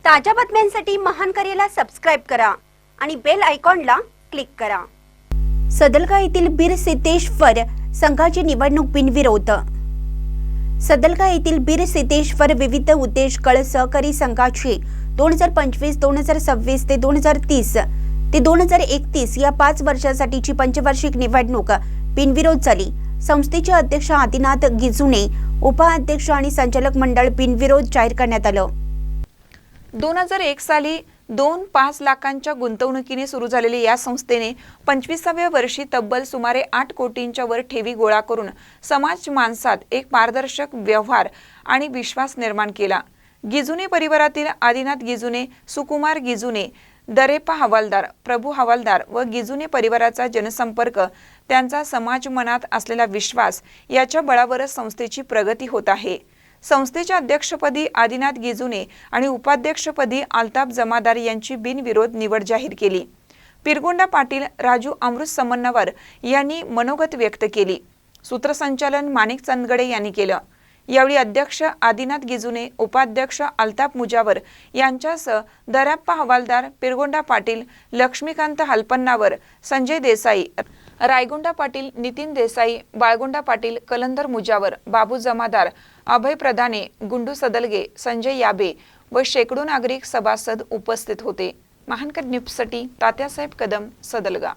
ताज्या बातम्यांसाठी महान करेला सबस्क्राइब करा आणि बेल आयकॉनला क्लिक करा। सदलगा येथील बीर सिद्धेश्वर संघाची निवडणूक बिनविरोध। सदलगा येथील बीर सिद्धेश्वर विविध उद्देश कळ सहकारी संघाची 2025, 2026 ते 2030 ते 2031 या 5 वर्षासाठीची पंचवार्षिक निवडणूक बिनविरोध झाली। संस्थेचे अध्यक्ष आदिनाथ गिजुने, उपाध्यक्ष आणि संचालक मंडळ बिनविरोध जाहीर करण्यात आलं। 2001 साली 2.5 लाखांच्या गुंतवणुकीने सुरू झालेल्या या संस्थेने 25व्या वर्षी तब्बल सुमारे 8 कोटींच्या वर ठेवी गोळा करून समाज माणसात एक पारदर्शक व्यवहार आणि विश्वास निर्माण केला। गिजुने परिवारातील आदिनाथ गिजुने, सुकुमार गिजुने, दरेप्पा हवालदार, प्रभू हवालदार व गिजुने परिवाराचा जनसंपर्क, त्यांचा समाज मनात असलेला विश्वास याच्या बळावरच संस्थेची प्रगती होत आहे। संस्थेच्या अध्यक्षपदी आदिनाथ गिजुने आणि उपाध्यक्षपदी अल्ताफ जमादार यांची बिनविरोध निवड जाहीर केली। पिरगोंडा पाटील, राजू अमृत समन्वयर यांनी मनोगत व्यक्त केली। सूत्रसंचालन माणिक चंदगडे यांनी केलं। यावेळी अध्यक्ष आदिनाथ गिजुने, उपाध्यक्ष अल्ताफ मुजावर यांच्यासह दरेप्पा हवालदार, पिरगोंडा पाटील, लक्ष्मीकांत हलपन्नावर, संजय देसाई, रायगोंडा पाटील, नितीन देसाई, बाळगोंडा पाटील, कलंदर मुजावर, बाबू जमादार, अभय प्रधाने, गुंडू सदलगे, संजय याबे व शेकडो नागरिक सभासद उपस्थित होते। महानकर न्यूजसाठी तात्यासाहेब कदम, सदलगा।